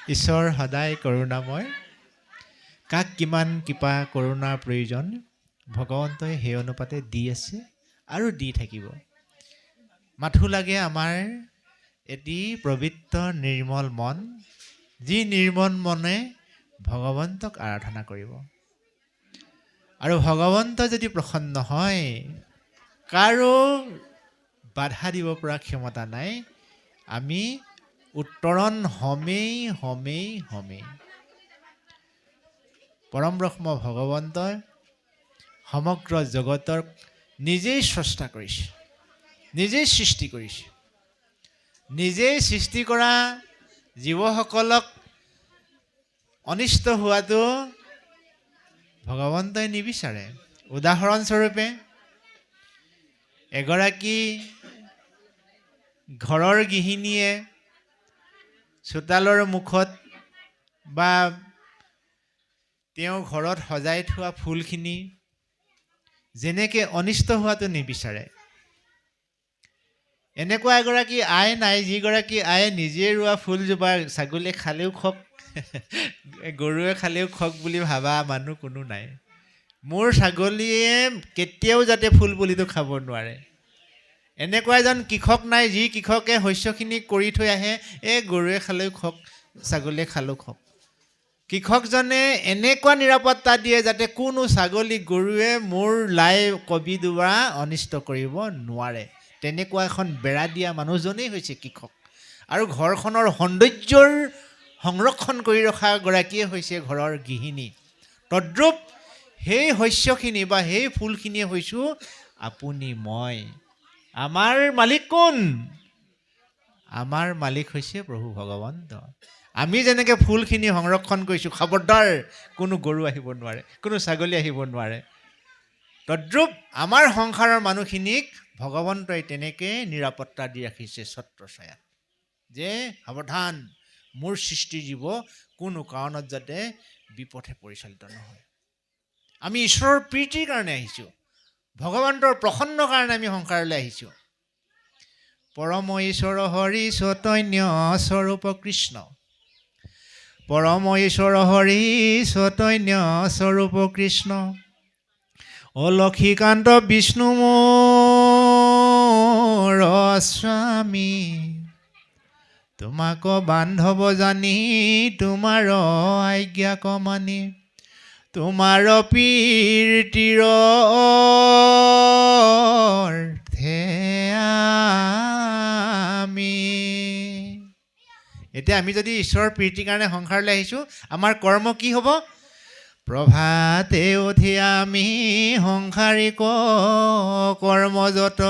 ঈশ্বৰ সদায় কৰোণাময়। কাক কিমান কৃপা কৰোণাৰ প্ৰয়োজন ভগৱন্তই সেই অনুপাতে দি আছে আৰু দি থাকিব। মাথো লাগে আমাৰ এটি পবিত্ৰ নিৰ্মল মন, যি নিৰ্মল মনে ভগৱন্তক আৰাধনা কৰিব। আৰু ভগৱন্ত যদি প্ৰসন্ন হয়, কাৰো বাধা দিব পৰা ক্ষমতা নাই। আমি উত্তৰণ হমেই। পৰম ব্ৰহ্ম ভগৱন্তই সমগ্ৰ জগতৰ নিজেই স্ৰষ্টা কৰিছে, নিজেই সৃষ্টি কৰিছে। নিজেই সৃষ্টি কৰা জীৱসকলক অনিষ্ট হোৱাটো ভগৱন্তই নিবিচাৰে। উদাহৰণস্বৰূপে এগৰাকী ঘৰৰ গৃহিণীয়ে চোতালৰ মুখত বা তেওঁ ঘৰত সজাই থোৱা ফুলখিনি যেনেকৈ অনিষ্ট হোৱাটো নিবিচাৰে, এনেকুৱা এগৰাকী আই নাই যিগৰাকী আয়ে নিজে ৰোৱা ফুলজোপা ছাগলীয়ে খালেও খওক, গৰুৱে খালেও খওক বুলি ভাবা মানুহ কোনো নাই। মোৰ ছাগলীয়ে কেতিয়াও যাতে ফুল পুলিটো খাব নোৱাৰে, এনেকুৱা এজন কৃষক নাই যি কৃষকে শস্যখিনি কৰি থৈ আহে, গৰুৱে খালেও খওক, ছাগলীয়ে খালেও খওক। কৃষকজনে এনেকুৱা নিৰাপত্তা দিয়ে যাতে কোনো ছাগলী গৰুৱে মোৰ লাই কবি দুৱা অনিষ্ট কৰিব নোৱাৰে। তেনেকুৱা এখন বেৰা দিয়া মানুহজনেই হৈছে কৃষক। আৰু ঘৰখনৰ সৌন্দৰ্যৰ সংৰক্ষণ কৰি ৰখা গৰাকীয়ে হৈছে ঘৰৰ গৃহিণী। তদ্ৰূপ সেই শস্যখিনি বা সেই ফুলখিনিয়ে হৈছোঁ আপুনি মই। আমাৰ মালিক কোন? আমাৰ মালিক হৈছে প্ৰভু ভগৱন্ত। আমি যেনেকৈ ফুলখিনি সংৰক্ষণ কৰিছোঁ, খবৰদাৰ কোনো গৰু আহিব নোৱাৰে, কোনো ছাগলী আহিব নোৱাৰে। তদ্ৰূপ আমাৰ সংসাৰৰ মানুহখিনিক ভগৱন্তই তেনেকৈ নিৰাপত্তা দি ৰাখিছে ছত্ৰছায়াত, যে সাৱধান, মোৰ সৃষ্টি জীৱ কোনো কাৰণত যাতে বিপথে পৰিচালিত নহয়। আমি ঈশ্বৰৰ প্ৰীতিৰ কাৰণে আহিছোঁ, ভগৱন্তৰ প্ৰসন্নৰ কাৰণে আমি সংসাৰলৈ আহিছোঁ। পৰম ঈশ্বৰ হৰি চৈতন্য স্বৰূপ কৃষ্ণ, পৰম ঈশ্বৰ হৰি চৈতন্য স্বৰূপ কৃষ্ণ, লক্ষীকান্ত বিষ্ণু মোৰ স্বামী, তোমাক বান্ধৱ জানি তোমাৰ আজ্ঞাক মানি, তোমাৰ প্ৰীতিৰ আমি। এতিয়া আমি যদি ঈশ্বৰৰ প্ৰীতিৰ কাৰণে সংসাৰলৈ আহিছোঁ, আমাৰ কৰ্ম কি হ'ব? প্ৰভাতে উঠি আমি সংসাৰিক কৰ্মযত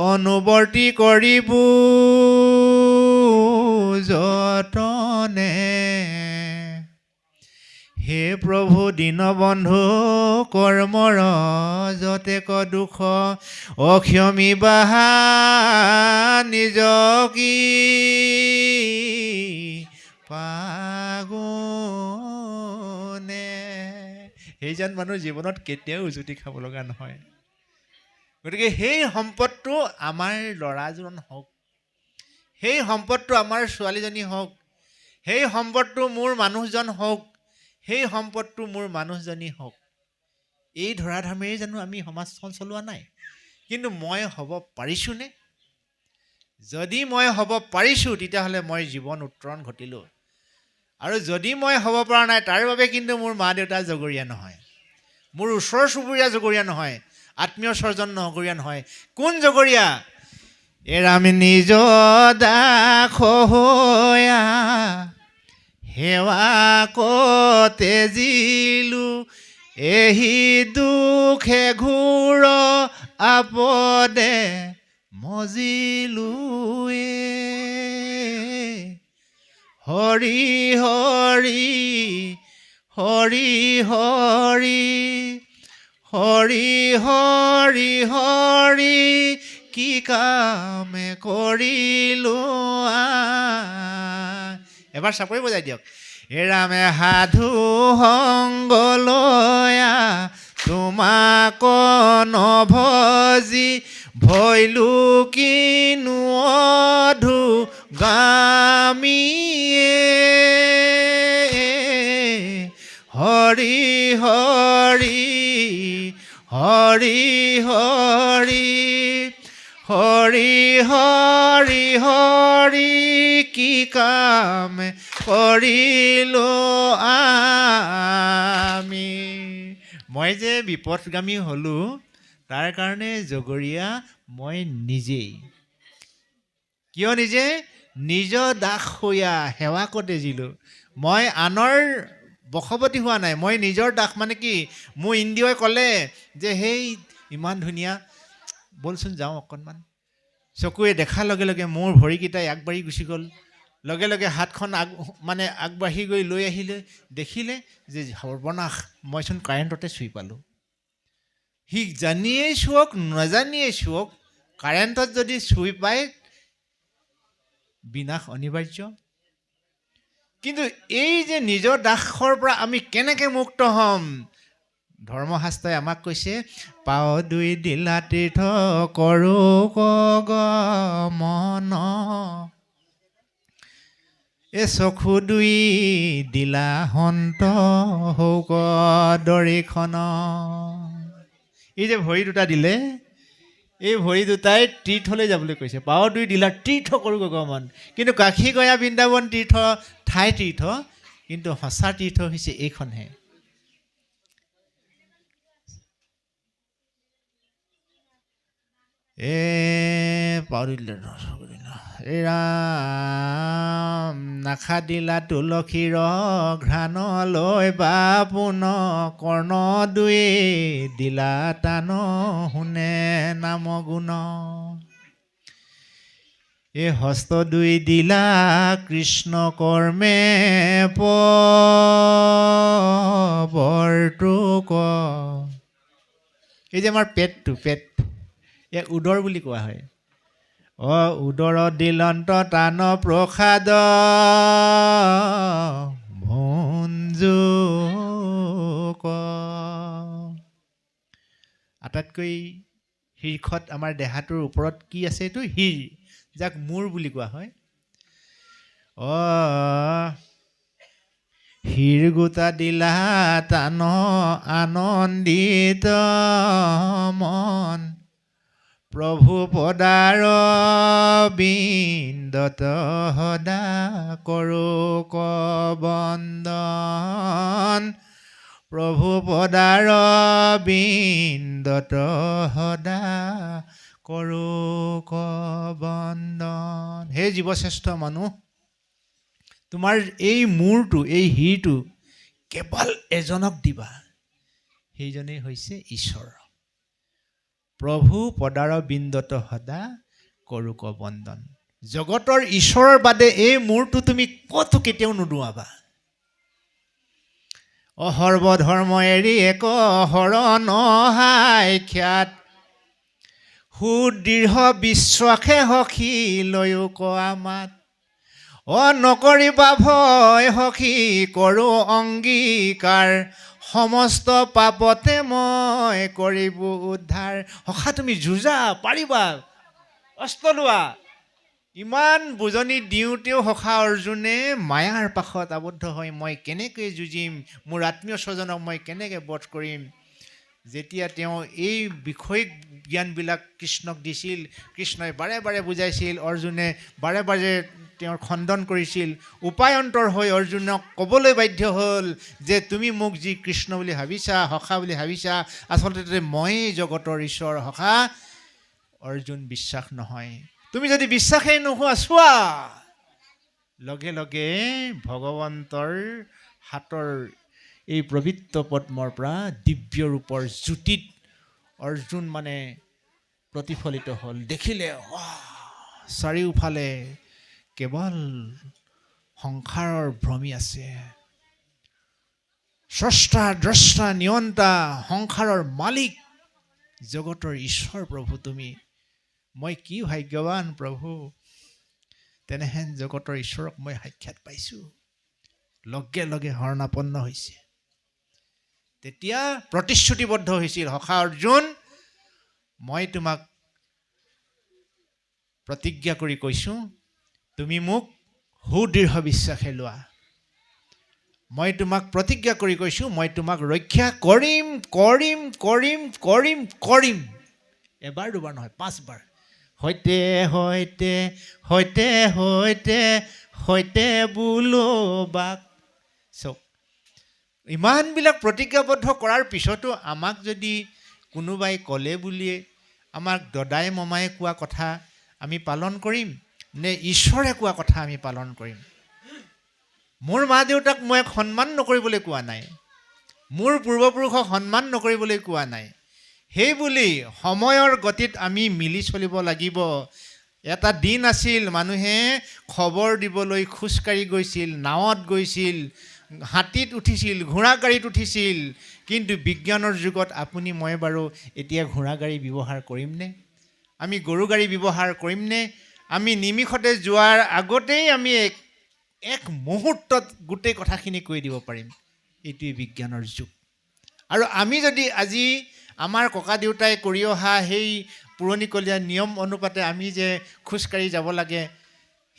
অনুবৰ্তি কৰিবো যতনে। হে প্ৰভু দীনবন্ধু কৰ্মৰ যতেক দুখ, অক্ষমী বাহা নিজ কি পাগুনে। সেইজন মানুহ জীৱনত কেতিয়াও উজুতি খাব লগা নহয়। গতিকে সেই সম্পদটো আমাৰ ল'ৰাজন হওক, সেই সম্পদটো আমাৰ ছোৱালীজনী হওক, সেই সম্পদটো মোৰ মানুহজন হওক, সেই সম্পদটো মোৰ মানুহজনী হওক। এই ধৰাধামেৰে জানো আমি সমাজখন চলোৱা নাই? কিন্তু মই হ'ব পাৰিছোঁনে? যদি মই হ'ব পাৰিছোঁ তেতিয়াহ'লে মই জীৱন উত্তৰণ ঘটিলোঁ। আৰু যদি মই হ'ব পৰা নাই, তাৰ বাবে কিন্তু মোৰ মা দেউতা জগৰীয়া নহয়, মোৰ ওচৰ চুবুৰীয়া জগৰীয়া নহয়, আত্মীয় স্বজন নগৰীয়া নহয়। কোন জগৰীয়া? এৰাম নিজ দাস হৈয়া সেৱা কতে জিলো, এহি দুখে ঘূৰ আপদে মজিলোৱে। হৰি হৰি হৰি হৰি হৰি হৰি হৰি, কি কামে কৰিলোঁ। এবাৰ চাপৰি বজাই দিয়ক। এৰামে সাধু সংগ লয়া তোমাক নভজি, ভৈলো কিনো অধু গামীয়ে। হৰি হৰি হৰি হৰি হৰি হৰি হৰি কি কাম কৰিলো আমি। মই যে বিপদগামী হ'লোঁ তাৰ কাৰণে জগৰীয়া মই নিজেই। কিয় নিজে? নিজৰ দাস হৈয়া সেৱা কতে জিলোঁ। মই আনৰ বশৱৰ্তী হোৱা নাই, মই নিজৰ দাস। মানে কি, মোৰ ইন্দ্ৰিয়ই ক'লে যে সেই ইমান ধুনীয়া, বলচোন যাওঁ অকণমান। চকুৱে দেখাৰ লগে লগে মোৰ ভৰিকেইটাই আগবাঢ়ি গুচি গ'ল। লগে লগে হাতখন আগবাঢ়ি গৈ লৈ আহিলে, দেখিলে যে সৰ্বনাশ, মইচোন কাৰেণ্টতে চুই পালোঁ। সি জানিয়েই চুৱক নাজানিয়েই চুৱক, কাৰেণ্টত যদি চুই পায় বিনাশ অনিবাৰ্য। কিন্তু এই যে নিজৰ দাসৰ পৰা আমি কেনেকৈ মুক্ত হ'ম? ধৰ্মশাস্ত্ৰই আমাক কৈছে, পাও দুই দিলা তীৰ্থ কৰোঁ গমন, এ চকু দুই দিলা সন্ত হৌক দৰিখন। এই যে ভৰি দুটা দিলে, এই ভৰি দুটাই তীৰ্থলৈ যাবলৈ কৈছে। পাও দুই দিলা তীৰ্থ কৰোঁ গমন। কিন্তু কাশী গয়া বৃন্দাবন তীৰ্থ ঠাই তীৰ্থ, কিন্তু সঁচা তীৰ্থ হৈছে এইখনহে। এই ৰাম নাখা দিলা তুলসীৰ ঘ্ৰাণ লৈ বাপুন, কৰ্ণ দুয়ে দিলা টান শুনে নাম গুণ। এই হস্ত দুই দিলা কৃষ্ণ কৰ্মে বৰ্তুক। এই যে আমাৰ পেটটো, ইয়াক উদৰ বুলি কোৱা হয়। উদৰ দিলন্ত টান প্ৰসাদ ভঞ্জুক। আটাইতকৈ শীৰ্ষত আমাৰ দেহাটোৰ ওপৰত কি আছে? এইটো শিৰ, যাক মূৰ বুলি কোৱা হয়। শিৰ গোটা দিলা টান আনন্দিত মন, প্ৰভু পদাৰ বিন্দত সদা কৰোঁ বন্দন, প্ৰভু পদাৰ বিন্দত সদা কৰোঁ বন্দন। হে জীৱশ্ৰেষ্ঠ মানুহ, তোমাৰ এই মূৰটো, এই শিৰটো কেৱল এজনক দিবা, সেইজনেই হৈছে ঈশ্বৰ। প্ৰভু পদাৰ বিন্দত সদা কৰোঁ বন্দন। জগতৰ ঈশ্বৰৰ বাদে এই মূৰটো তুমি ক'তো কেতিয়াও নুদুৱাবা। সৰ্বধৰ্ম এৰি এক শৰণ হাইখ্যাত, সুদৃঢ় বিশ্বাসে সখী লৈও কোৱা মাত। নকৰিবা ভয় সখী কৰোঁ অংগীকাৰ, সমস্ত পাপতে মই কৰিব উদ্ধাৰ। সখা তুমি যুঁজা, পাৰিবা, অস্ত্ৰ লোৱা। ইমান বুজনি দিওঁতেও সখা অৰ্জুনে মায়াৰ পাশত আবদ্ধ হৈ মই কেনেকৈ যুঁজিম, মোৰ আত্মীয় স্বজনক মই কেনেকৈ বধ কৰিম। যেতিয়া তেওঁ এই বিষয় জ্ঞানবিলাক কৃষ্ণক দিছিল, কৃষ্ণই বাৰে বাৰে বুজাইছিল, অৰ্জুনে বাৰে বাৰে তেওঁৰ খণ্ডন কৰিছিল। উপায়ন্তৰ হৈ অৰ্জুনক ক'বলৈ বাধ্য হ'ল যে তুমি মোক যি কৃষ্ণ বুলি ভাবিছা, সখা বুলি ভাবিছা, আচলতে ময়েই জগতৰ ঈশ্বৰ সখা। অৰ্জুন বিশ্বাস নহয়। তুমি যদি বিশ্বাসেই নোহোৱা, চোৱা, লগে লগে ভগৱন্তৰ হাতৰ এই পবিত্ৰ পদ্মৰ পৰা দিব্য ৰূপৰ জ্যোতিত অৰ্জুন প্ৰতিফলিত হ'ল। দেখিলে চাৰিওফালে কেৱল সংসাৰৰ ভ্ৰমি আছে। স্ৰষ্টা দ্ৰষ্টা নিয়ন্তা সংসাৰৰ মালিক জগতৰ ঈশ্বৰ প্ৰভু তুমি। মই কি ভাগ্যৱান প্ৰভু, তেনেহেন জগতৰ ঈশ্বৰক মই সাক্ষাৎ পাইছোঁ। লগে লগে শৰণাপন্ন হৈছে। তেতিয়া প্ৰতিশ্ৰুতিবদ্ধ হৈছিল, সখা অৰ্জুন, মই তোমাক প্ৰতিজ্ঞা কৰি কৈছোঁ, তুমি মোক সুদৃঢ় বিশ্বাসে লোৱা। মই তোমাক প্ৰতিজ্ঞা কৰি কৈছোঁ, মই তোমাক ৰক্ষা কৰিম কৰিম কৰিম কৰিম কৰিম। এবাৰ দুবাৰ নহয়, 5 বাৰ। সৈতে সৈতে সৈতে সৈতে সৈতে বোলো বাক। চব ইমানবিলাক প্ৰতিজ্ঞাবদ্ধ কৰাৰ পিছতো আমাক যদি কোনোবাই ক'লে বুলিয়ে আমাক দদাই মমাই কোৱা কথা আমি পালন কৰিম নে ঈশ্বৰে কোৱা কথা আমি পালন কৰিম? মোৰ মা দেউতাক মই সন্মান নকৰিবলৈ কোৱা নাই, মোৰ পূৰ্বপুৰুষক সন্মান নকৰিবলৈ কোৱা নাই। সেই বুলি সময়ৰ গতিত আমি মিলি চলিব লাগিব। এটা দিন আছিল মানুহে খবৰ দিবলৈ খোজকাঢ়ি গৈছিল, নাৱত গৈছিল, হাতীত উঠিছিল, ঘোঁৰা গাড়ীত উঠিছিল। কিন্তু বিজ্ঞানৰ যুগত আপুনি মই বাৰু এতিয়া ঘোঁৰা গাড়ী ব্যৱহাৰ কৰিমনে? আমি গৰু গাড়ী ব্যৱহাৰ কৰিমনে? আমি নিমিষতে যোৱাৰ আগতেই আমি এক মুহূৰ্তত গোটেই কথাখিনি কৈ দিব পাৰিম। এইটোৱেই বিজ্ঞানৰ যুগ। আৰু আমি যদি আজি আমাৰ ককা দেউতাই কৰি অহা সেই পুৰণিকলীয়া নিয়ম অনুপাতে আমি যে খোজকাঢ়ি যাব লাগে,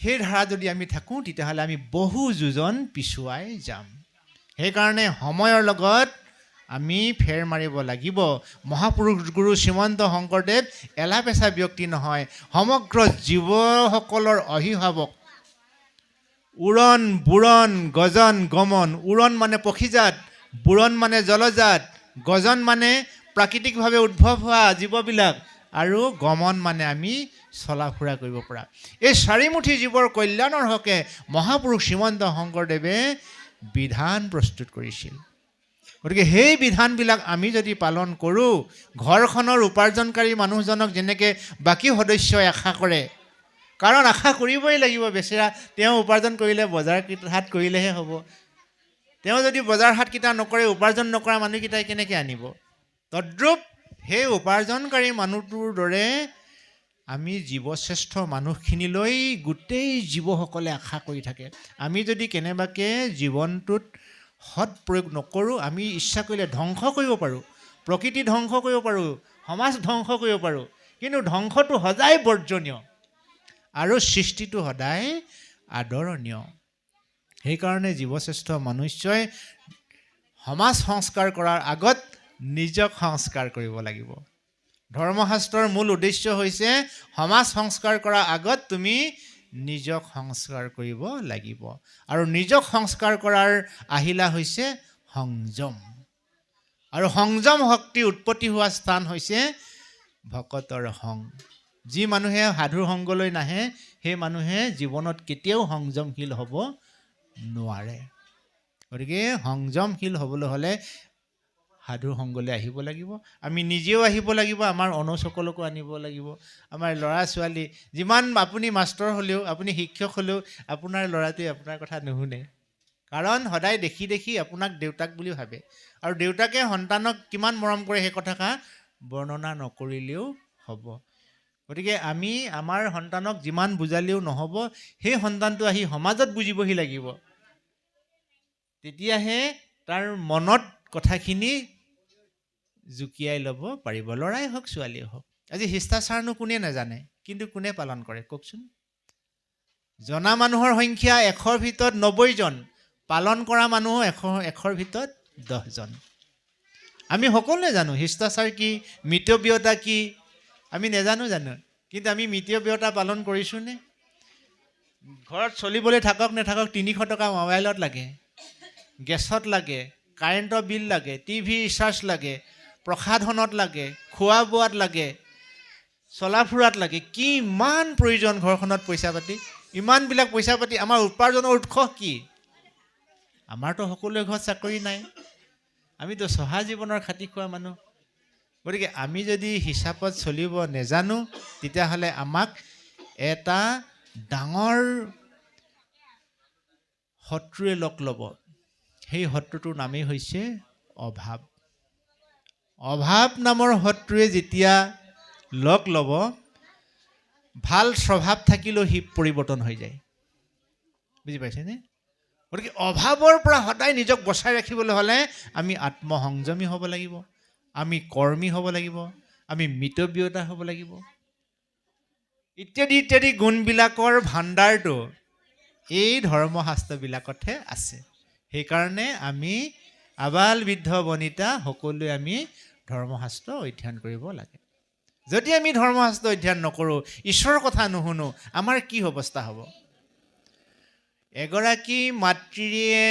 সেই ধাৰা যদি আমি থাকোঁ, তেতিয়াহ'লে আমি বহু যোজন পিছুৱাই যাম। সেইকাৰণে সময়ৰ লগত আমি ফেৰ মাৰিব লাগিব। মহাপুৰুষ গুৰু শ্ৰীমন্ত শংকৰদেৱ এলাপেচা ব্যক্তি নহয়, সমগ্ৰ জীৱসকলৰ অভিভাৱক। উৰণ বুৰণ গজন গমন। উৰণ মানে পক্ষীজাত, বুৰণ মানে জলজাত, গজন মানে প্ৰাকৃতিকভাৱে উদ্ভৱ হোৱা জীৱবিলাক, আৰু গমন মানে আমি চলা ফুৰা কৰিব পৰা। এই চাৰিমুঠি জীৱৰ কল্যাণৰ হকে মহাপুৰুষ শ্ৰীমন্ত শংকৰদেৱে বিধান প্ৰস্তুত কৰিছিল। গতিকে সেই বিধানবিলাক আমি যদি পালন কৰোঁ, ঘৰখনৰ উপাৰ্জনকাৰী মানুহজনক যেনেকৈ বাকী সদস্যই আশা কৰে, কাৰণ আশা কৰিবই লাগিব, বেচেৰা তেওঁ উপাৰ্জন কৰিলে বজাৰ হাট কৰিলেহে হ'ব। তেওঁ যদি বজাৰ হাটকেইটা নকৰে, উপাৰ্জন নকৰা মানুহকেইটাই কেনেকৈ আনিব? তদ্ৰূপ সেই উপাৰ্জনকাৰী মানুহটোৰ দৰে আমি জীৱশ্ৰেষ্ঠ মানুহখিনিলৈ গোটেই জীৱসকলে আশা কৰি থাকে। আমি যদি কেনেবাকৈ জীৱনটোত সৎ প্ৰয়োগ নকৰোঁ, আমি ইচ্ছা কৰিলে ধ্বংস কৰিব পাৰোঁ, প্ৰকৃতি ধ্বংস কৰিব পাৰোঁ, সমাজ ধ্বংস কৰিব পাৰোঁ। কিন্তু ধ্বংসটো সদায় বৰ্জনীয় আৰু সৃষ্টিটো সদায় আদৰণীয়। সেইকাৰণে জীৱশ্ৰেষ্ঠ মনুষ্যই সমাজ সংস্কাৰ কৰাৰ আগত নিজক সংস্কাৰ কৰিব লাগিব। ধৰ্মশাস্ত্ৰৰ মূল উদ্দেশ্য হৈছে সমাজ সংস্কাৰ কৰাৰ আগত তুমি নিজক সংস্কাৰ কৰিব লাগিব। আৰু নিজক সংস্কাৰ কৰাৰ আহিলা হৈছে সংযম। আৰু সংযম শক্তিৰ উৎপত্তি হোৱা স্থান হৈছে ভকতৰ সং। যি মানুহে সাধুৰ সংগলৈ নাহে, সেই মানুহে জীৱনত কেতিয়াও সংযমশীল হ'ব নোৱাৰে। গতিকে সংযমশীল হ'বলৈ হ'লে সাধুৰ সংগলৈ আহিব লাগিব। আমি নিজেও আহিব লাগিব, আমাৰ অনুচকলকো আনিব লাগিব। আমাৰ ল'ৰা ছোৱালী, যিমান আপুনি মাষ্টৰ হ'লেও, আপুনি শিক্ষক হ'লেও, আপোনাৰ ল'ৰাটোৱে আপোনাৰ কথা নুশুনে। কাৰণ সদায় দেখি দেখি আপোনাক দেউতাক বুলি ভাবে। আৰু দেউতাকে সন্তানক কিমান মৰম কৰে সেই কথাষাৰ বৰ্ণনা নকৰিলেও হ'ব। গতিকে আমি আমাৰ সন্তানক যিমান বুজালেও নহ'ব, সেই সন্তানটো আহি সমাজত বুজিবহি লাগিব। তেতিয়াহে তাৰ মনত কথাখিনি জুকিয়াই ল'ব পাৰিব, ল'ৰাই হওক ছোৱালীয়ে হওক। আজি শিষ্টাচাৰনো কোনে নাজানে, কিন্তু কোনে পালন কৰে কওকচোন? জনা মানুহৰ সংখ্যা 100ৰ ভিতৰত 90 জন, পালন কৰা মানুহ 100ৰ ভিতৰত 10 জন। আমি সকলোৱে জানো শিষ্টাচাৰ কি, মিতব্যয়তা কি, আমি নেজানো জানো? কিন্তু আমি মিতব্যয়তা পালন কৰিছোঁনে? ঘৰত চলিবলৈ থাকক নাথাকক 300 টকা মোবাইলত লাগে, গেছত লাগে, কাৰেণ্টৰ বিল লাগে, টিভি ৰিচাৰ্জ লাগে, প্ৰসাধনত লাগে, খোৱা বোৱাত লাগে, চলা ফুৰাত লাগে। কিমান প্ৰয়োজন ঘৰখনত পইচা পাতি। ইমানবিলাক পইচা পাতি আমাৰ উপাৰ্জনৰ উৎস কি? আমাৰতো সকলোৰে ঘৰত চাকৰি নাই, আমিতো চহা জীৱনৰ খাটি খোৱা মানুহ। গতিকে আমি যদি হিচাপত চলিব নেজানো, তেতিয়াহ'লে আমাক এটা ডাঙৰ শত্ৰুৱে লগ ল'ব। সেই শত্ৰুটোৰ নামেই হৈছে অভাৱ। অভাৱ নামৰ শত্ৰুৱে যেতিয়া লগ ল'ব, ভাল স্বভাৱ থাকিলেও সি পৰিৱৰ্তন হৈ যায়। বুজি পাইছেনে? গতিকে অভাৱৰ পৰা সদায় নিজক বচাই ৰাখিবলৈ হ'লে আমি আত্মসংযমী হ'ব লাগিব, আমি কৰ্মী হ'ব লাগিব, আমি মিতব্যয়তা হ'ব লাগিব। ইত্যাদি ইত্যাদি গুণবিলাকৰ ভাণ্ডাৰটো এই ধৰ্মশাস্ত্ৰবিলাকতহে আছে। সেইকাৰণে আমি আবাল বৃদ্ধ বনিতা সকলোৱে আমি ধৰ্মশাস্ত্ৰ অধ্যয়ন কৰিব লাগে। যদি আমি ধৰ্মশাস্ত্ৰ অধ্যয়ন নকৰোঁ, ঈশ্বৰৰ কথা নুশুনো, আমাৰ কি অৱস্থা হ'ব? এগৰাকী মাতৃয়ে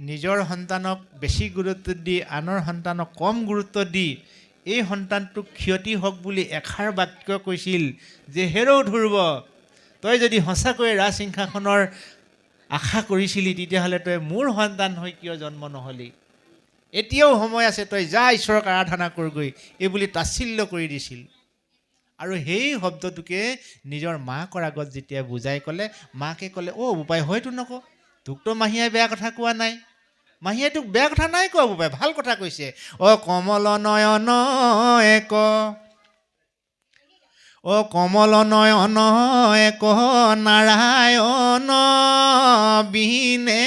নিজৰ সন্তানক বেছি গুৰুত্ব দি আনৰ সন্তানক কম গুৰুত্ব দি এই সন্তানটোক ক্ষতি হওক বুলি এষাৰ বাক্য কৈছিল যে, হেৰৌ ধ্ৰুৱ, তই যদি সঁচাকৈ ৰাজসিংহাসনৰ আশা কৰিছিলি তেতিয়াহ'লে তই মোৰ সন্তান হৈ কিয় জন্ম নহ'লি? এতিয়াও সময় আছে, তই যা ঈশ্বৰক আৰাধনা কৰগৈ, এই বুলি তাচ্ছিল্য কৰি দিছিল। আৰু সেই শব্দটোকে নিজৰ মাকৰ আগত যেতিয়া বুজাই ক'লে, মাকে ক'লে, অ' বোপাই হয়তো নকওঁ, তোকতো মাহীয়ে বেয়া কথা কোৱা নাই। মাহীয়ে তোক বেয়া কথা নাই কোৱা বোপাই, ভাল কথা কৈছে। অ' কমল নয়ন এক, অ' কমল নয়ন এক নাৰায়ণ বিনে।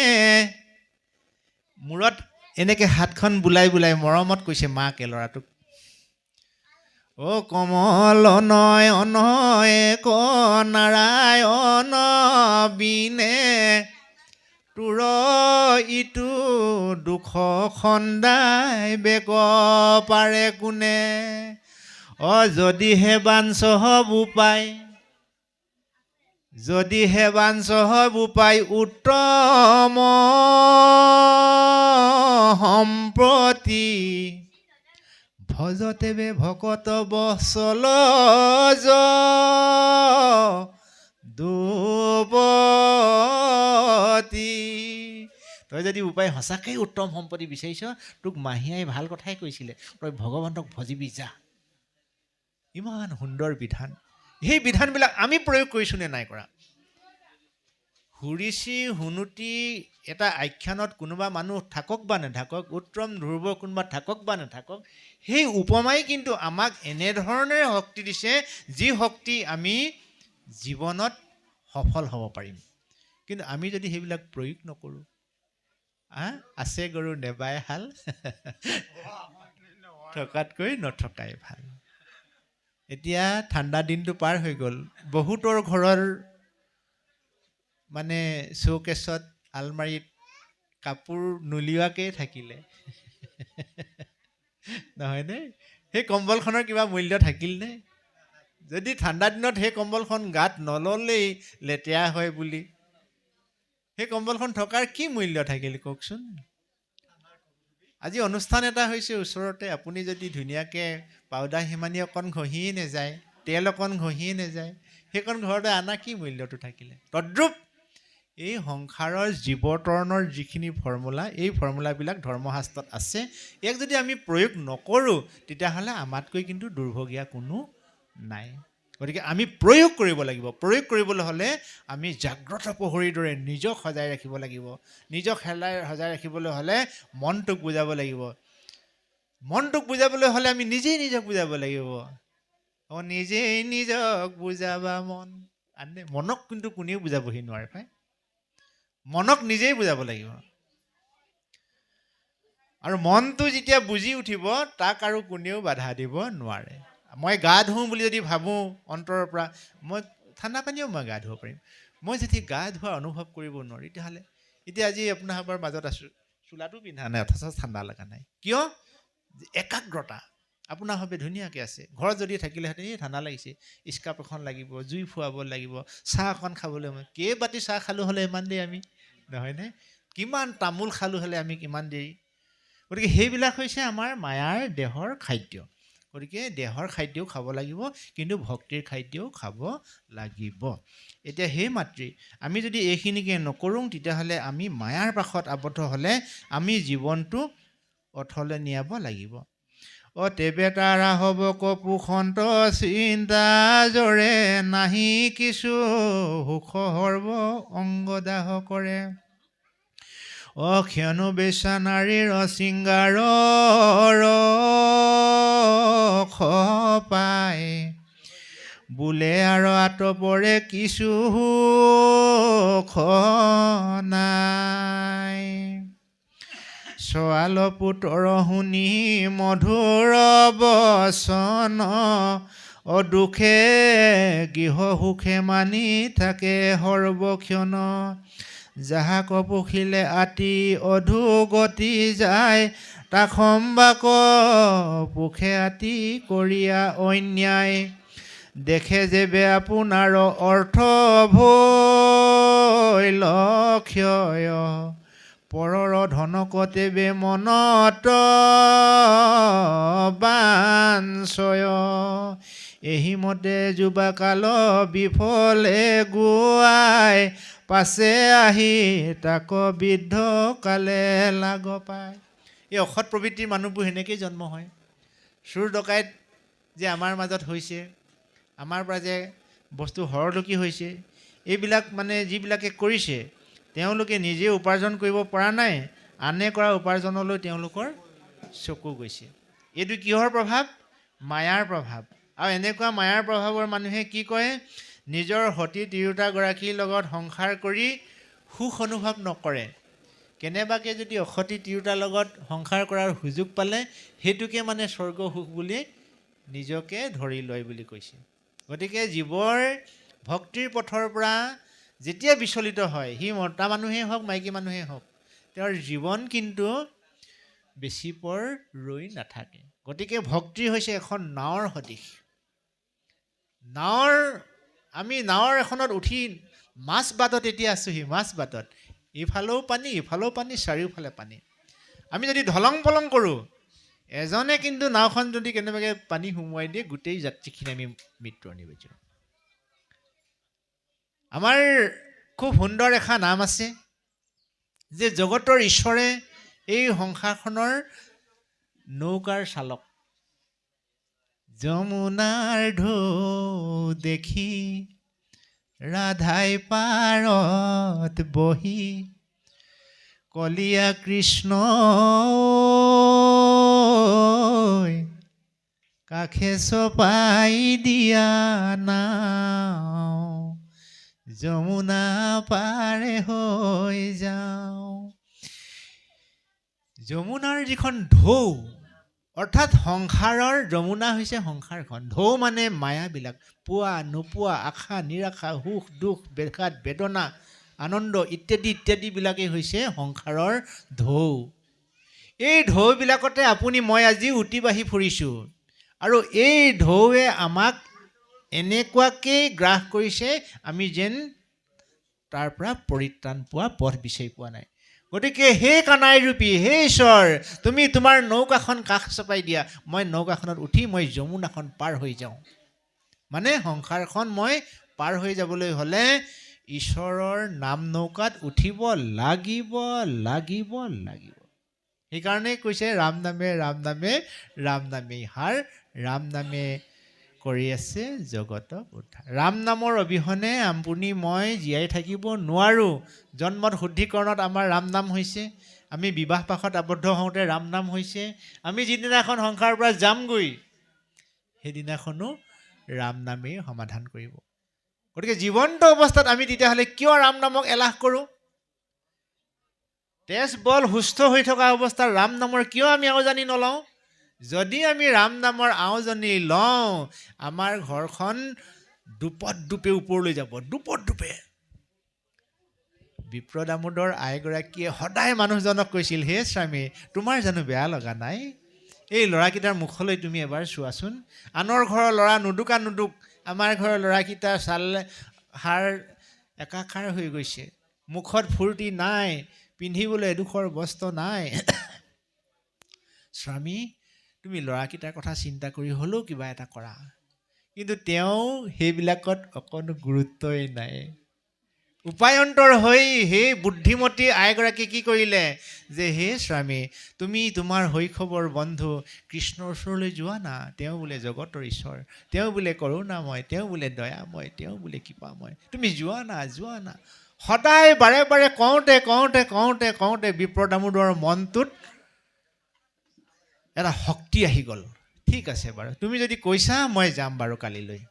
মূৰত এনেকৈ হাতখন বুলাই বুলাই মৰমত কৈছে মাকে ল'ৰাটোক। অ' কমল নয়ন এক নাৰায়ণ বিনে, তোৰ ইটো দুখ খন্দাই বেগ পাৰে কোনে। অ' যদিহে বাঞ্চহ বোপাই, যদিহে বাঞ্চহ বোপাই উত্তম সম্প্ৰতি, ভজতেবে ভকত বৎসল দুপতি। তই যদি উপায় সঁচাকৈ উত্তম সম্পত্তি বিচাৰিছ, তোক মাহীয়াই ভাল কথাই কৈছিলে, তই ভগৱন্তক ভজিবি যা। ইমান সুন্দৰ বিধান। সেই বিধানবিলাক আমি প্ৰয়োগ কৰিছোঁ নে নাই কৰা? সুৰিচি সুনুতি এটা আখ্যানত কোনোবা মানুহ থাকক বা নাথাকক, উত্তম ধ্ৰুৱ কোনোবা থাকক বা নাথাকক, সেই উপমাই কিন্তু আমাক এনেধৰণেৰে শক্তি দিছে, যি শক্তি আমি জীৱনত সফল হ'ব পাৰিম। কিন্তু আমি যদি সেইবিলাক প্ৰয়োগ নকৰোঁ, আছে গৰু নেবাই হাল, থকাতকৈ নথকাই ভাল। এতিয়া ঠাণ্ডা দিনটো পাৰ হৈ গ'ল, বহুতৰ ঘৰৰ মানে শ্ব'কেছত আলমাৰীত কাপোৰ নুলিওৱাকেই থাকিলে, নহয়নে? সেই কম্বলখনৰ কিবা মূল্য থাকিলনে? যদি ঠাণ্ডা দিনত সেই কম্বলখন গাত নল'লেই লেতেৰা হয় বুলি, সেই কম্বলখন থকাৰ কি মূল্য থাকিল কওকচোন? আজি অনুষ্ঠান এটা হৈছে ওচৰতে, আপুনি যদি ধুনীয়াকৈ পাউডাৰ হিমানি অকণ ঘঁহিয়ে নাযায়, তেল অকণ ঘঁহিয়ে নাযায়, সেইকণ ঘৰতে আনা কি মূল্যটো থাকিলে? তদ্ৰূপ এই সংসাৰৰ জীৱতৰণৰ যিখিনি ফৰ্মুলা, এই ফৰ্মুলাবিলাক ধৰ্মশাস্ত্ৰত আছে। ইয়াক যদি আমি প্ৰয়োগ নকৰোঁ, তেতিয়াহ'লে আমাতকৈ কিন্তু দুৰ্ভগীয়া কোনো নাই। গতিকে আমি প্ৰয়োগ কৰিব লাগিব। প্ৰয়োগ কৰিবলৈ হ'লে আমি জাগ্ৰত প্ৰহৰীৰ দৰে নিজক সজাই ৰাখিব লাগিব। নিজক সজাই ৰাখিবলৈ হ'লে মনটোক বুজাব লাগিব। মনটোক বুজাবলৈ হ'লে আমি নিজেই নিজক বুজাব লাগিব। নিজেই নিজক বুজাবা মন, আনে মনক কিন্তু কোনেও বুজাবহি নোৱাৰে পায়। মনক নিজেই বুজাব লাগিব। আৰু মনটো যেতিয়া বুজি উঠিব, তাক আৰু কোনেও বাধা দিব নোৱাৰে। মই গা ধুওঁ বুলি যদি ভাবোঁ অন্তৰৰ পৰা, মই ঠাণ্ডা পানীও মই গা ধুব পাৰিম। মই যদি গা ধোৱা অনুভৱ কৰিব নোৱাৰোঁ, তেতিয়াহ'লে এতিয়া আজি আপোনালোকৰ মাজত আছোঁ, চোলাটো পিন্ধা নাই, অথচ ঠাণ্ডা লগা নাই। কিয়? একাগ্ৰতা আপোনাৰ ভাৱে ধুনীয়াকৈ আছে। ঘৰত যদি থাকিলেহেঁতেন এই ঠাণ্ডা লাগিছে, স্কাৰ্ফ এখন লাগিব, জুই ফুৱাব লাগিব, চাহ অকণ খাবলৈ, মই কেইবাটি চাহ খালোঁ হ'লে ইমান দেৰি আমি, নহয়নে? কিমান তামোল খালোঁ হ'লে আমি কিমান দেৰি। গতিকে সেইবিলাক হৈছে আমাৰ মায়াৰ দেহৰ খাদ্য। গতিকে দেহৰ খাদ্যও খাব লাগিব, কিন্তু ভক্তিৰ খাদ্যও খাব লাগিব। এতিয়া সেই মাতৃ আমি যদি এইখিনিকে নকৰোঁ, তেতিয়াহ'লে আমি মায়াৰ পাশত আবদ্ধ হ'লে আমি জীৱনটো অথলে নিয়াব লাগিব। তেবে তাৰা হ'ব কপুসন্ত চিন্তা জৰে, নাহি কিছু সুখ সৰ্ব অংগদাহ কৰে। ক্ষণো বেচা নাৰীৰ শৃংগাৰৰ পায়, বোলে আৰু আতপৰে কিছু সুখ নাই। ছোৱাল পুতৰ শুনি মধুৰ বচন, দুখে গৃহ সুখে মানি থাকে সৰ্বক্ষণ। যাহাক পুখিলে আতি অধোগতি যায়, তাক সম্বাক পুখে আতি কৰিয়া অন্যায়। দেখে যেবে আপোনাৰ অৰ্থ ভৈ লক্ষ্যয়, পৰৰ ধনকতেবে মনত বাঞ্ছয়। এহিমতে যুৱাকাল বিফলে গুৱাই, পাছে আহি তাক বৃদ্ধ কালে লাগ পায়। এই অসৎ প্ৰবৃত্তিৰ মানুহবোৰ সেনেকেই জন্ম হয়। চোৰ ডকাইত যে আমাৰ মাজত হৈছে, আমাৰ পৰা যে বস্তু হৰলুকি হৈছে, এইবিলাক মানে যিবিলাকে কৰিছে তেওঁলোকে নিজে উপাৰ্জন কৰিব পৰা নাই, আনে কৰা উপাৰ্জনলৈ তেওঁলোকৰ চকু গৈছে। এইটো কিহৰ প্ৰভাৱ? মায়াৰ প্ৰভাৱ। আৰু এনেকুৱা মায়াৰ প্ৰভাৱৰ মানুহে কি কয়? নিজৰ সতী তিৰোতাগৰাকীৰ লগত সংসাৰ কৰি সুখ অনুভৱ নকৰে। কেনেবাকৈ যদি অসতী তিৰোতাৰ লগত সংসাৰ কৰাৰ সুযোগ পালে সেইটোকে মানে স্বৰ্গ সুখ বুলি নিজকে ধৰি লয় বুলি কৈছে। গতিকে জীৱৰ ভক্তিৰ পথৰ পৰা যেতিয়া বিচলিত হয়, সি মতা মানুহেই হওক মাইকী মানুহেই হওক, তেওঁৰ জীৱন কিন্তু বেছি পৰ ৰৈ নাথাকে। গতিকে ভক্তি হৈছে এখন নাৱৰ সদৃশ। আমি নাৱৰ এখনত উঠি মাছ বাটত এতিয়া আছোঁহি, মাছ বাটত ইফালেও পানী ইফালেও পানী, চাৰিওফালে পানী। আমি যদি ধলং পলং কৰোঁ, এজনে কিন্তু নাওখন যদি কেনেবাকৈ পানী সুমুৱাই দিয়ে, গোটেই যাত্ৰীখিনি আমি মৃত্যু অনিবাৰ্য। আমাৰ খুব সুন্দৰ এষাৰ নাম আছে যে জগতৰ ঈশ্বৰে এই সংসাৰখনৰ নৌকাৰ চালক। যমুনাৰ ঢৌ দেখি ৰাধাই পাৰত বহি, কলীয়া কৃষ্ণ কাষে চপাই দিয়া নাও, যমুনা পাৰে হৈ যাওঁ। যমুনাৰ যিখন ঢৌ, অৰ্থাৎ সংসাৰৰ যমুনা হৈছে সংসাৰখন। ঢৌ মানে মায়াবিলাক, পোৱা নোপোৱা, আশা নিৰাশা, সুখ দুখ, বেঘাত বেদনা, আনন্দ ইত্যাদি ইত্যাদিবিলাকেই হৈছে সংসাৰৰ ঢৌ। এই ঢৌবিলাকতে আপুনি মই আজি উটি বাঢ়ি ফুৰিছোঁ। আৰু এই ঢৌৱে আমাক এনেকুৱাকৈ গ্ৰাস কৰিছে, আমি যেন তাৰ পৰা পৰিত্ৰাণ পোৱা পথ বিচাৰি পোৱা নাই। গতিকে হে কানাই ৰূপী, হে ঈশ্বৰ, তুমি তোমাৰ নৌকাখন কাষ চপাই দিয়া, মই নৌকাখনত উঠি মই যমুনাখন পাৰ হৈ যাওঁ। মানে সংসাৰখন মই পাৰ হৈ যাবলৈ হ'লে ঈশ্বৰৰ নাম নৌকাত উঠিব লাগিব লাগিব লাগিব। সেইকাৰণে কৈছে ৰাম নামে ৰাম নামে ৰাম নামেই সাৰ, ৰাম নামে কৰি আছে জগত উদ্ধাৰ। ৰাম নামৰ অবিহনে আপুনি মই জীয়াই থাকিব নোৱাৰোঁ। জন্মত শুদ্ধিকৰণত আমাৰ ৰাম নাম হৈছে, আমি বিবাহ পাশত আবদ্ধ হওঁতে ৰাম নাম হৈছে, আমি যিদিনাখন সংসাৰৰ পৰা যামগৈ সেইদিনাখনো ৰাম নামেই সমাধান কৰিব। গতিকে জীৱন্ত অৱস্থাত আমি তেতিয়াহ'লে কিয় ৰাম নামক এলাহ কৰোঁ? তেজ বল সুস্থ হৈ থকা অৱস্থাত ৰাম নামৰ কিয় আমি আওজানি নলওঁ? যদি আমি ৰাম নামৰ আওজানি লওঁ, আমাৰ ঘৰখন দুপত দুপে ওপৰলৈ যাব, দুপত দুপে। বিপ্ৰ দামোদৰ আইগৰাকীয়ে সদায় মানুহজনক কৈছিল, হে স্বামী, তোমাৰ জানো বেয়া লগা নাই? এই ল'ৰাকেইটাৰ মুখলৈ তুমি এবাৰ চোৱাচোন। আনৰ ঘৰৰ ল'ৰা নুদুকা নুদুক, আমাৰ ঘৰৰ ল'ৰাকেইটা চালে হাৰ একাকাৰ হৈ গৈছে, মুখত ফূৰ্তি নাই, পিন্ধিবলৈ এডোখৰ বস্ত্ৰ নাই। স্বামী, তুমি ল'ৰাকেইটাৰ কথা চিন্তা কৰি হ'লেও কিবা এটা কৰা। কিন্তু তেওঁ সেইবিলাকত অকণো গুৰুত্বই নাই। উপায়ন্তৰ হৈ সেই বুদ্ধিমতী আইগৰাকী কি কৰিলে যে, হে স্বামী, তুমি তোমাৰ শৈশৱৰ বন্ধু কৃষ্ণৰ ওচৰলৈ যোৱা না। তেওঁ বোলে জগতৰ ঈশ্বৰ, তেওঁ বোলে কৰোণাময়, তেওঁ বোলে দয়াময়, তেওঁ বোলে কৃপাময়, তুমি যোৱা না যোৱা না। সদায় বাৰে বাৰে কওঁতে কওঁতে কওঁতে কওঁতে বিপ্ৰ দামোদৰৰ মনটোত এটা শক্তি আহি গ'ল। ঠিক আছে বাৰু, তুমি যদি কৈছা মই যাম বাৰু কালিলৈ।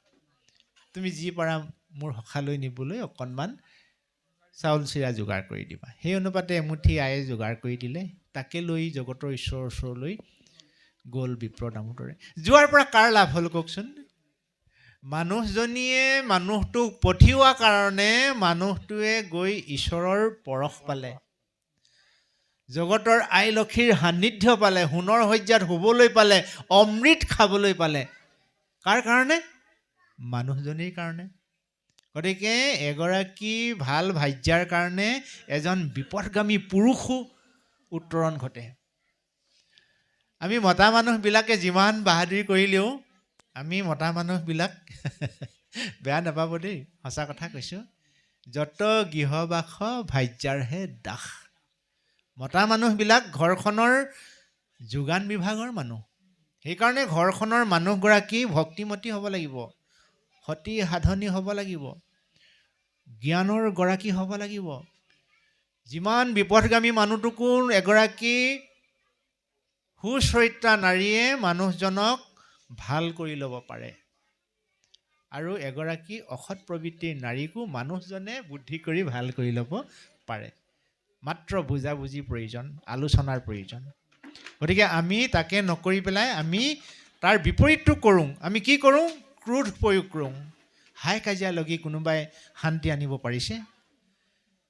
তুমি যি পাৰা মোৰ সখালৈ নিবলৈ অকণমান চাউল চিৰা যোগাৰ কৰি দিবা। সেই অনুপাতে এমুঠি আয়ে যোগাৰ কৰি দিলে। তাকে লৈ জগতৰ ঈশ্বৰৰ ওচৰলৈ গ'ল বিপ্ৰ দামোদৰে। যোৱাৰ পৰা কাৰ লাভ হ'ল কওকচোন? মানুহজনীয়ে মানুহটোক পঠিওৱা কাৰণে মানুহটোৱে গৈ ঈশ্বৰৰ পৰশ পালে, জগতৰ আই লক্ষীৰ সান্নিধ্য পালে, সোণৰ শয্যাত শুবলৈ পালে, অমৃত খাবলৈ পালে। কাৰ কাৰণে? মানুহজনীৰ কাৰণে। গতিকে এগৰাকী ভাল ভাৰ্যাৰ কাৰণে এজন বিপদগামী পুৰুষো উত্তৰণ ঘটে। আমি মতা মানুহবিলাকে যিমান বাহাদুৰি কৰিলেও আমি মতা মানুহবিলাক বেয়া নাপাব দেই, সঁচা কথা কৈছোঁ, যত গৃহবাস ভাৰ্যাৰহে দাস। মতা মানুহবিলাক ঘৰখনৰ যোগান বিভাগৰ মানুহ। সেইকাৰণে ঘৰখনৰ মানুহগৰাকী ভক্তিমতী হ'ব লাগিব, সতী সাধনী হ'ব লাগিব, জ্ঞানৰ গৰাকী হ'ব লাগিব। যিমান বিপদগামী মানুহটোকো এগৰাকী সুচৰিত্ৰা নাৰীয়ে মানুহজনক ভাল কৰি ল'ব পাৰে, আৰু এগৰাকী অসৎ প্ৰবৃত্তিৰ নাৰীকো মানুহজনে বুদ্ধি কৰি ভাল কৰি ল'ব পাৰে। মাত্ৰ বুজাবুজিৰ প্ৰয়োজন, আলোচনাৰ প্ৰয়োজন। গতিকে আমি তাকে নকৰি পেলাই আমি তাৰ বিপৰীতটো কৰোঁ। আমি কি কৰোঁ? ক্ৰোধ প্ৰয়োগ কৰোঁ। হাই কাজিয়া লাগি কোনোবাই শান্তি আনিব পাৰিছে?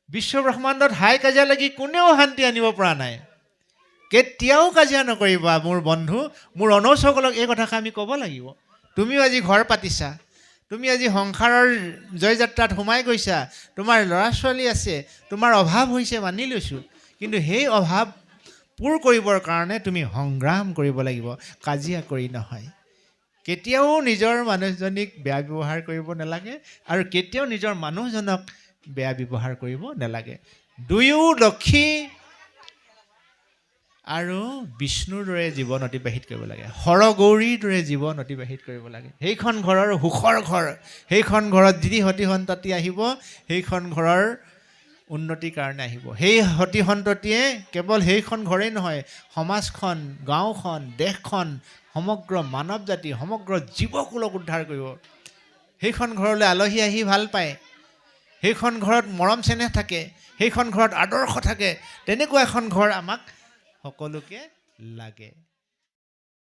বিশ্ব ব্ৰহ্মাণ্ডত হাই কাজিয়া লাগি কোনেও শান্তি আনিব পৰা নাই। কেতিয়াও কাজিয়া নকৰিবা মোৰ বন্ধু, মোৰ অনৌসকলক এই কথাষাৰ আমি ক'ব লাগিব। তুমিও আজি ঘৰ পাতিছা, তুমি আজি সংসাৰৰ জয়যাত্ৰাত সোমাই গৈছা, তোমাৰ ল'ৰা ছোৱালী আছে, তোমাৰ অভাৱ হৈছে মানি লৈছোঁ, কিন্তু সেই অভাৱ পূৰ কৰিবৰ কাৰণে তুমি সংগ্ৰাম কৰিব লাগিব, কাজিয়া কৰি নহয়। কেতিয়াও নিজৰ মানুহজনীক বেয়া ব্যৱহাৰ কৰিব নালাগে, আৰু কেতিয়াও নিজৰ মানুহজনক বেয়া ব্যৱহাৰ কৰিব নালাগে। দুয়ো লক্ষী আৰু বিষ্ণুৰ দৰে জীৱন অতিবাহিত কৰিব লাগে, হৰগৌৰীৰ দৰে জীৱন অতিবাহিত কৰিব লাগে। সেইখন ঘৰৰ সুখৰ ঘৰ, সেইখন ঘৰত যি সতি সন্ততি আহিব, সেইখন ঘৰৰ উন্নতিৰ কাৰণে আহিব। সেই সতি সন্ততিয়ে কেৱল সেইখন ঘৰেই নহয়, সমাজখন, গাঁওখন, দেশখন, সমগ্ৰ মানৱ জাতি, সমগ্ৰ জীৱকুলক উদ্ধাৰ কৰিব। সেইখন ঘৰলৈ আলহী আহি ভাল পায়, সেইখন ঘৰত মৰম চেনেহ থাকে, সেইখন ঘৰত আদৰ্শ থাকে। তেনেকুৱা এখন ঘৰ আমাক সকলোকে লাগে।